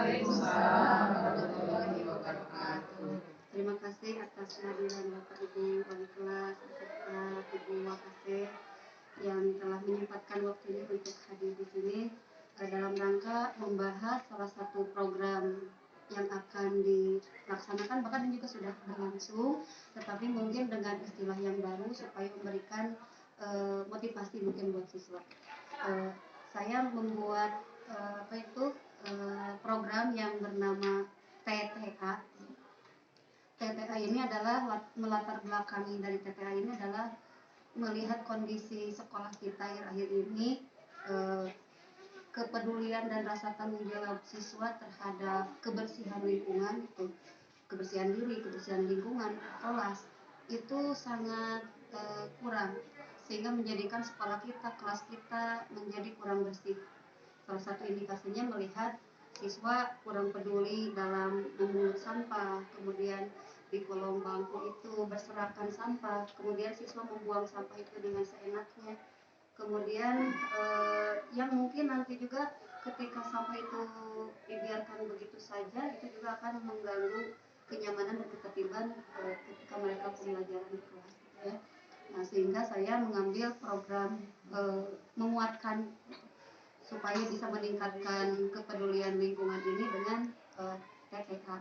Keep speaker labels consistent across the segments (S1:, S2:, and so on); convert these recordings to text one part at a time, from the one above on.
S1: Waalaikumsalam warahmatullahi wabarakatuh. Terima kasih atas kehadiran Bapak Ibu Wali kelas beserta Ibu Wakaseh yang telah menyempatkan waktunya untuk hadir di sini dalam rangka membahas salah satu program yang akan dilaksanakan, bahkan ini juga sudah berlangsung, tetapi mungkin dengan istilah yang baru supaya memberikan motivasi mungkin buat siswa. Saya membuat program yang bernama TTA. TTA ini adalah melatar belakangi dari TTA ini adalah melihat kondisi sekolah kita yang akhir ini, kepedulian dan rasa tanggung jawab siswa terhadap kebersihan lingkungan, itu kebersihan diri, kebersihan lingkungan kelas itu sangat kurang, sehingga menjadikan sekolah kita, kelas kita menjadi kurang bersih. Salah satu indikasinya melihat siswa kurang peduli dalam memungut sampah, kemudian di kolong bangku itu berserakan sampah, kemudian siswa membuang sampah itu dengan seenaknya. Kemudian yang mungkin nanti juga ketika sampah itu dibiarkan begitu saja, itu juga akan mengganggu kenyamanan dan ketertiban ketika mereka pembelajaran di kelas, ya. Nah, sehingga saya mengambil program menguatkan supaya bisa meningkatkan kepedulian lingkungan ini dengan TTK.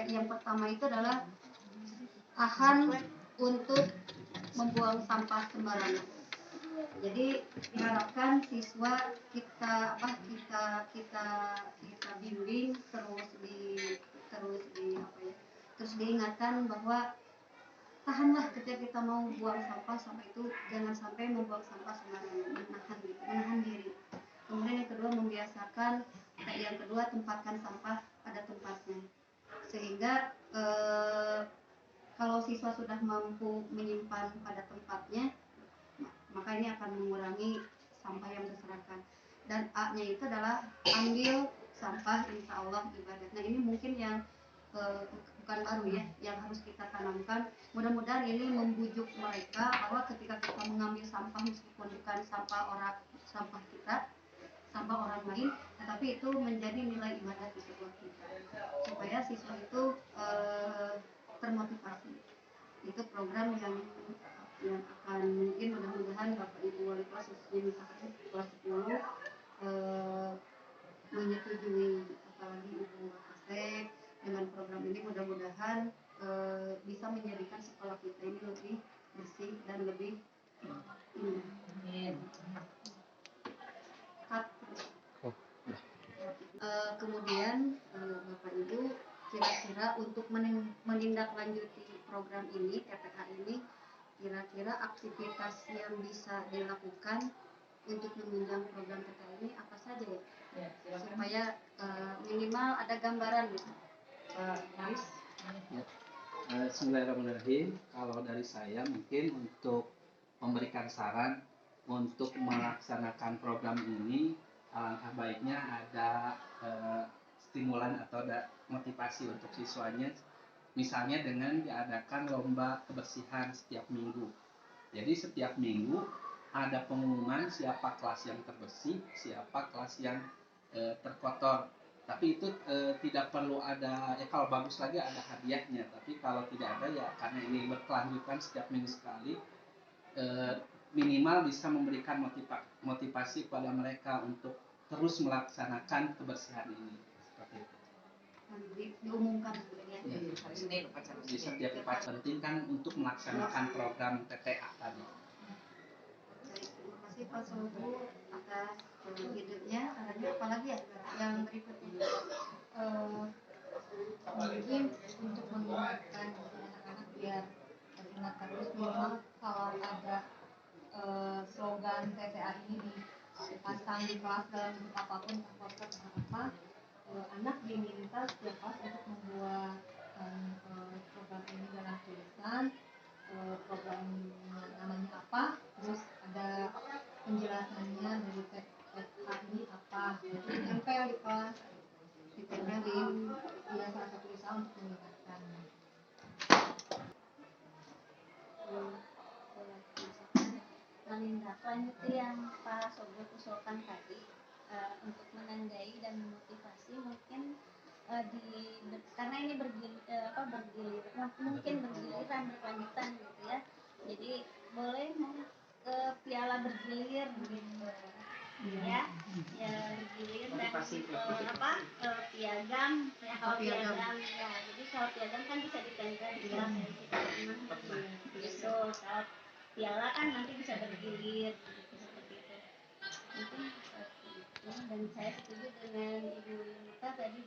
S1: Yang pertama itu adalah tahan untuk membuang sampah sembarangan. Jadi diharapkan siswa kita bimbing terus diingatkan bahwa tahanlah ketika kita mau buang sampah itu jangan sampai membuang sampah sembarangan, menahan diri. Kemudian yang kedua membiasakan, yang kedua tempatkan sampah pada tempatnya, sehingga kalau siswa sudah mampu menyimpan pada tempatnya, maka ini akan mengurangi sampah yang berserakan. Dan A-nya itu adalah ambil sampah insya Allah ibadah. Nah, ini mungkin yang bukan baru ya, yang harus kita tanamkan. Mudah-mudahan ini membujuk mereka bahwa ketika kita mengambil sampah, meskipun bukan sampah kita, sampah orang lain, tetapi itu menjadi nilai ibadah di sebuah kita, supaya siswa itu termotivasi. Itu program yang akan mungkin mudah-mudahan Bapak Ibu Wali kelas khususnya misalkan kelas 10 menyetujui, apalagi Ibu Wakaseh dengan program ini mudah-mudahan bisa menjadikan sekolah kita ini lebih bersih dan lebih indah. Kemudian Bapak Ibu, kira-kira untuk menindaklanjuti program ini, TPA ini, kira-kira aktivitas yang bisa dilakukan untuk menunjang program TPA ini apa saja ya? Supaya minimal ada gambaran gitu.
S2: Bismillahirrahmanirrahim. Kalau dari saya mungkin untuk memberikan saran untuk melaksanakan program ini, alangkah baiknya ada stimulan atau ada motivasi untuk siswanya, misalnya dengan diadakan lomba kebersihan setiap minggu. Jadi setiap minggu ada pengumuman siapa kelas yang terbersih, siapa kelas yang terkotor. Tapi itu tidak perlu ada, ya kalau bagus lagi ada hadiahnya. Tapi kalau tidak ada, ya karena ini berkelanjutan setiap minggu sekali, minimal bisa memberikan motivasi pada mereka untuk terus melaksanakan kebersihan ini. Seperti itu.
S1: Diumumkan
S2: ya. Di setiap upacara penting kan untuk melaksanakan program TTA tadi.
S1: Terima kasih Pak Sobu atas idenya. Sarannya apalagi ya yang berikutnya?
S3: Mungkin untuk mengingatkan anak-anak biar ingat terus, minimal kalau ada slogan TTA ini dipasang di kelas dalam bentuk apapun, apa, anak diminta setiap kelas untuk membuat program ini dalam tulisan, program namanya apa, terus ada penjelasannya dari TTA ini apa, itu ditempel di kelas, ditempel di salah satu usaha untuk mengingatkan.
S4: Menindaklanjuti yang Pak Sobot usulkan tadi, untuk menandai
S1: dan memotivasi mungkin karena ini mungkin bergiliran berkelanjutan gitu ya, jadi boleh piala bergilir gitu ya, ya bergilir dan piagam ya, kalau piagam ya, jadi kalau piagam kan bisa ditempel di kelas ya, gitu. Kalau piala kan nanti bisa bergilir gitu, seperti itu mungkin seperti itu. Dan saya setuju dengan Ibu Nita tadi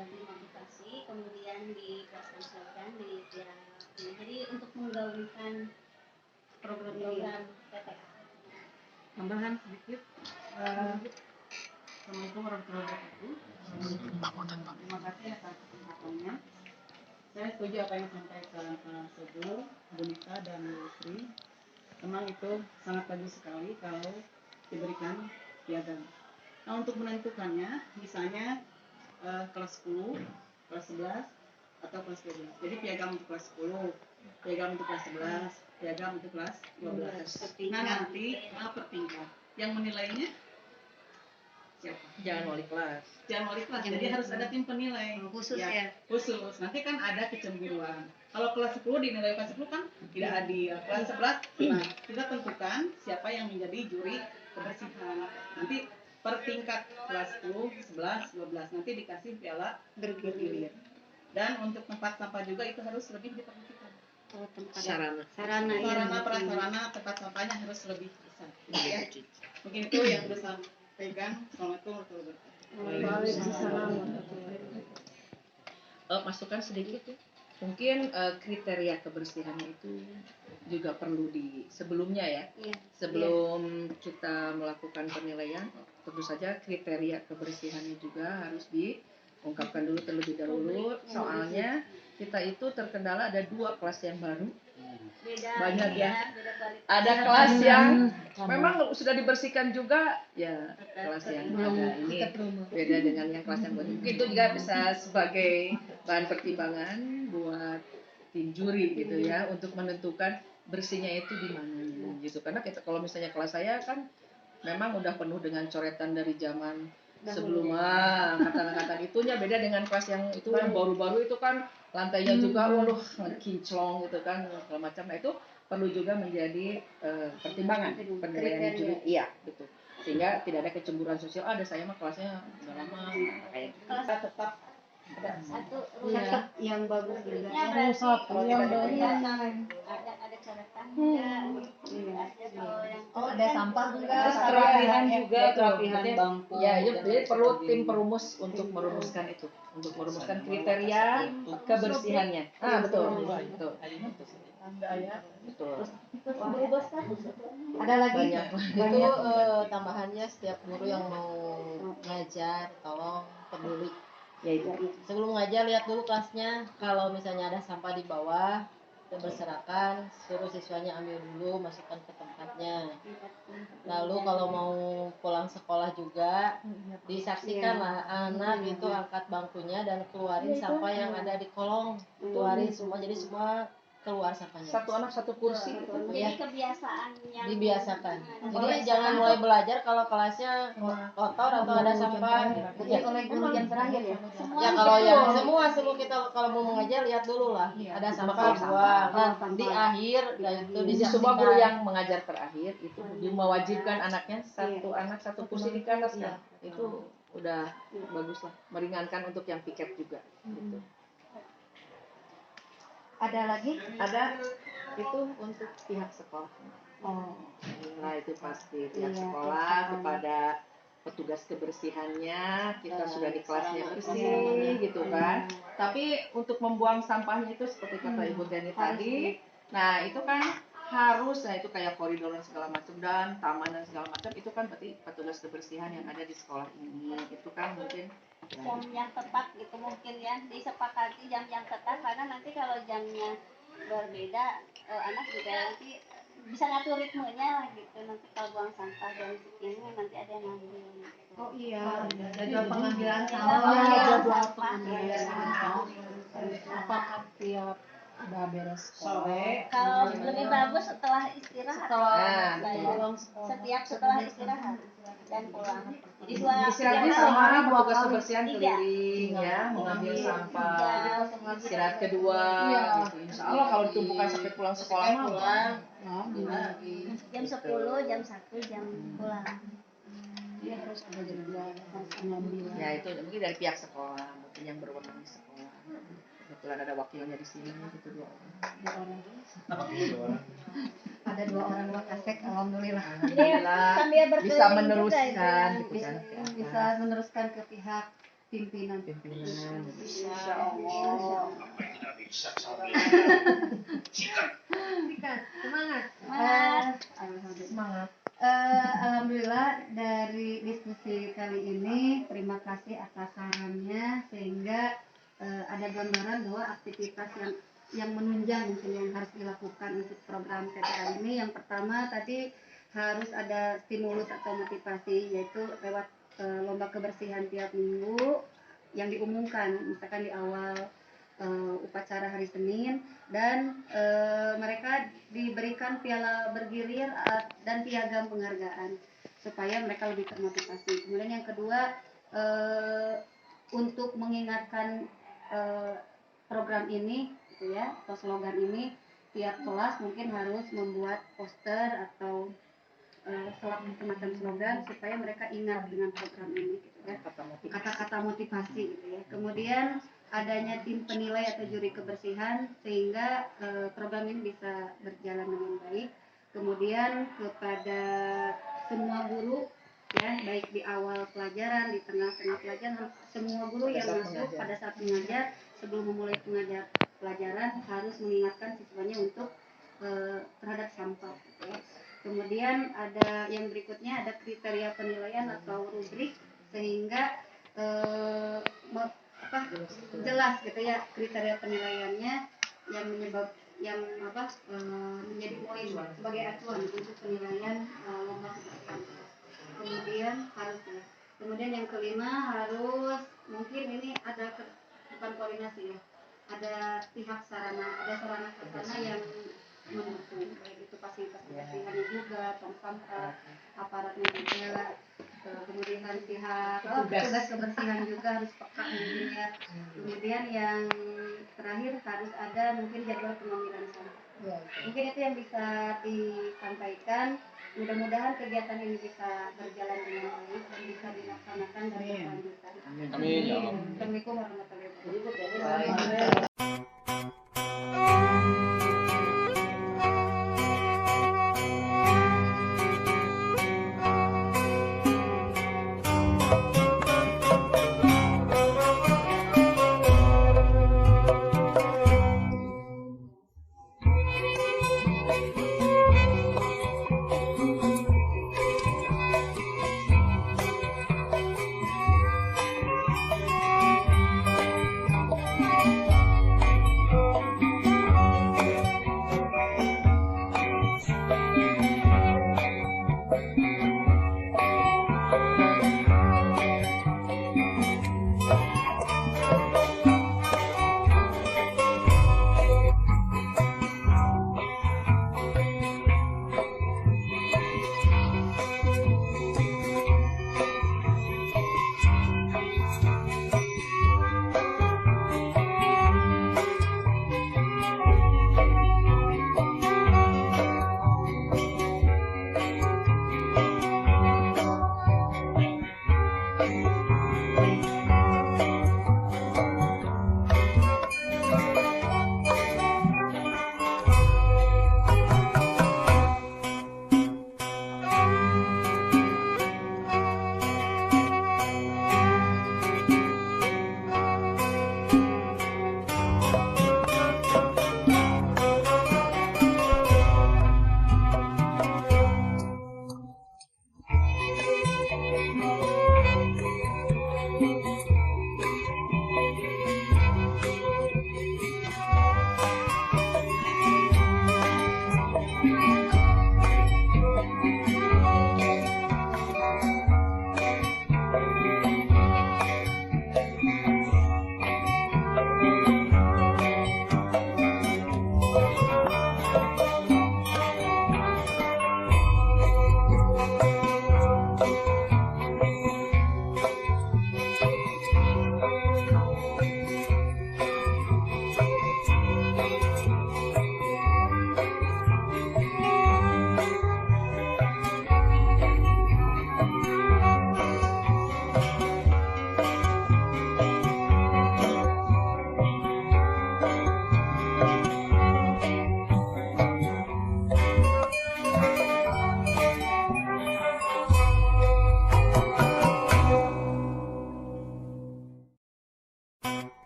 S1: dimotivasi, kemudian dikeluarkan slogan di piala. Jadi untuk menggaungkan program-program PPA.
S4: Tambahan sedikit. Assalamualaikum warahmatullahi wabarakatuh. Terima kasih atas kesempatannya. Saya setuju apa yang disampaikan Pak Sobul, Bu Nita dan Bu Sri. Memang itu sangat bagus sekali kalau diberikan piagam. Nah, untuk menentukannya, misalnya kelas 10, kelas 11, atau kelas 12. Jadi piagam untuk kelas 10, piagam untuk kelas 11, piagam untuk kelas 12. Nah, nanti per tingkat. Yang menilainya siapa? Jangan wali kelas. Jadi harus ada tim penilai khusus ya. Khusus. Nanti kan ada kecemburuan. Kalau kelas 10 dinilai kelas 10 kan tidak adil. Kelas 11, nah kita tentukan siapa yang menjadi juri kebersihan. Nanti per tingkat kelas 10, 11, 12 nanti dikasih piala bergilir. Dan untuk tempat sampah juga itu harus lebih diperhatikan. Sarana prasarana tempat sampahnya harus lebih besar. Ya. Mungkin itu yang harus sampaikan. Assalamualaikum warahmatullahi wabarakatuh.
S5: Masukan sedikit ya. Mungkin kriteria kebersihannya itu juga perlu sebelumnya ya. Sebelum kita melakukan penilaian, tentu saja kriteria kebersihannya juga harus diungkapkan dulu terlebih dahulu. Soalnya kita itu terkendala ada 2 kelas yang baru. Banyak ya. Ada kelas yang memang sudah dibersihkan juga, ya kelas yang ada ini beda dengan yang kelas yang baru. Mungkin itu juga bisa sebagai bahan pertimbangan buat tim juri gitu ya, untuk menentukan bersihnya itu di mananya gitu. Karena kalau misalnya kelas saya kan memang udah penuh dengan coretan dari zaman sebelum kata-kata itunya beda dengan kelas yang itu yang baru-baru itu kan lantainya juga waduh kinclong gitu kan segala macam. Nah itu perlu juga menjadi pertimbangan penilaian juri, iya gitu, sehingga tidak ada kecemburuan sosial. Ada saya mah kelasnya udah lama kayak
S1: Kelas
S4: tetap ada
S1: satu
S4: yang bagus juga.
S1: yang ada coretan
S3: ada sampah enggak,
S5: kerapihan juga,
S4: kerapihan bangku.
S5: Ya, jadi perlu tim perumus untuk merumuskan itu, untuk merumuskan kriteria kebersihannya. Betul.
S3: ada lagi
S5: Banyak.
S6: Itu tambahannya setiap guru yang mau ngajar tolong peduli
S5: Ya itu.
S6: sebelum ngajar lihat dulu kelasnya, kalau misalnya ada sampah di bawah berserakan, suruh siswanya ambil dulu, masukkan ke tempatnya. Lalu kalau mau pulang sekolah juga disaksikan lah anak itu angkat bangkunya dan keluarin sampah yang ada di kolong, keluarin semua, jadi semua keluar sampahnya.
S5: Satu anak satu kursi.
S1: jadi kebiasaan yang
S6: Dibiasakan. Jadi jangan mulai belajar kalau kelasnya kotor atau ada sampah.
S3: ya, oleh guru yang terakhir ya.
S6: Ya kalau yang semua kita kalau mau mengajar lihat dulu lah. Ada sampah buang. Nah, di akhir itu
S5: Di semua guru yang mengajar terakhir itu mewajibkan anaknya satu anak satu kursi di atas kan. Itu udah bagus lah, meringankan untuk yang piket juga gitu.
S3: Ada lagi?
S5: Ada itu untuk pihak sekolah. Nah itu pasti pihak sekolah kepada petugas kebersihannya, kita sudah di kelasnya bersih gitu kan. Tapi untuk membuang sampahnya itu seperti kata Ibu Teni tadi, nah itu kan harus, nah itu kayak koridor dan segala macam dan taman dan segala macam, itu kan berarti petugas kebersihan yang ada di sekolah ini, itu kan mungkin
S1: jam yang tepat gitu, mungkin ya disepakati jam yang tepat, karena nanti kalau jamnya berbeda anak juga nanti bisa ngatur ritmenya lah gitu. Nanti kalau buang sampah jam segini nanti ada yang ngambil gitu.
S3: Oh iya, jadwal pengambilan
S1: Jadwal
S3: pengambilan sampah. Apakah tiap udah beres
S4: sore?
S1: Kalau lebih bagus setelah istirahat.
S5: Nah,
S1: setiap setelah istirahat dan pulang. Jadi
S5: Istirahatnya
S6: Jadi
S5: sama
S6: sehari 2
S5: petugas
S6: kali.
S5: kebersihan keliling ya, mengambil sampah. Istirahat kedua, gitu. Insya Allah kalau ditumpukan sampai pulang sekolah mah
S6: pulang
S5: lagi.
S7: Jam 10, jam 1, jam pulang.
S1: Dia harus ada jadwal, harus mengambil.
S5: Ya itu mungkin dari pihak sekolah, mungkin yang berwenang di sekolah. Kebetulan ada wakilnya di sini, itu 2 orang.
S1: Ada 2 orang wakasek, alhamdulillah.
S5: Alhamdulillah
S7: Sambil berkeliling
S5: bisa
S7: juga
S5: meneruskan
S7: itu.
S5: gitu kan.
S1: Bisa meneruskan ke pihak pimpinan.
S5: Pimpinan.
S1: Insya Allah.
S6: Semangat.
S1: Alhamdulillah.
S5: Semangat.
S1: Alhamdulillah dari diskusi kali ini terima kasih atas sarannya sehingga ada gambaran bahwa aktivitas yang menunjang mungkin yang harus dilakukan untuk program TPA ini. Yang pertama tadi harus ada stimulus atau motivasi yaitu lewat lomba kebersihan tiap minggu yang diumumkan misalkan di awal upacara hari Senin dan mereka diberikan piala bergilir dan piagam penghargaan supaya mereka lebih termotivasi. Kemudian yang kedua untuk mengingatkan program ini gitu ya atau slogan ini tiap kelas mungkin harus membuat poster atau semacam slogan supaya mereka ingat dengan program ini gitu ya. Kata-kata motivasi gitu ya. Kemudian adanya tim penilai atau juri kebersihan sehingga program ini bisa berjalan dengan baik. Kemudian kepada semua guru ya baik di awal pelajaran, di tengah-tengah pelajaran, semua guru yang masuk pada saat mengajar sebelum memulai pelajaran harus mengingatkan siswanya untuk terhadap sampah gitu ya. Kemudian ada yang berikutnya ada kriteria penilaian atau rubrik sehingga jelas gitu ya kriteria penilaiannya yang menjadi poin sebagai acuan untuk penilaian lomba kebersihan. Kemudian yang kelima harus mungkin ini ada bukan koordinasi ya. Ada pihak ada sarana prasarana yang mendukung baik itu fasilitas kebersihannya juga, tong sampah, aparatnya juga, kemudian pihak petugas kebersihan juga harus peka mungkin ya. Kemudian yang terakhir harus ada mungkin jadwal pengambilan sampah. Mungkin itu yang bisa disampaikan. Mudah-mudahan kegiatan ini bisa berjalan dengan baik dan bisa dilaksanakan dan berkelanjutan.
S2: Amin.
S1: Assalamualaikum warahmatullahi wabarakatuh.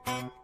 S8: Thank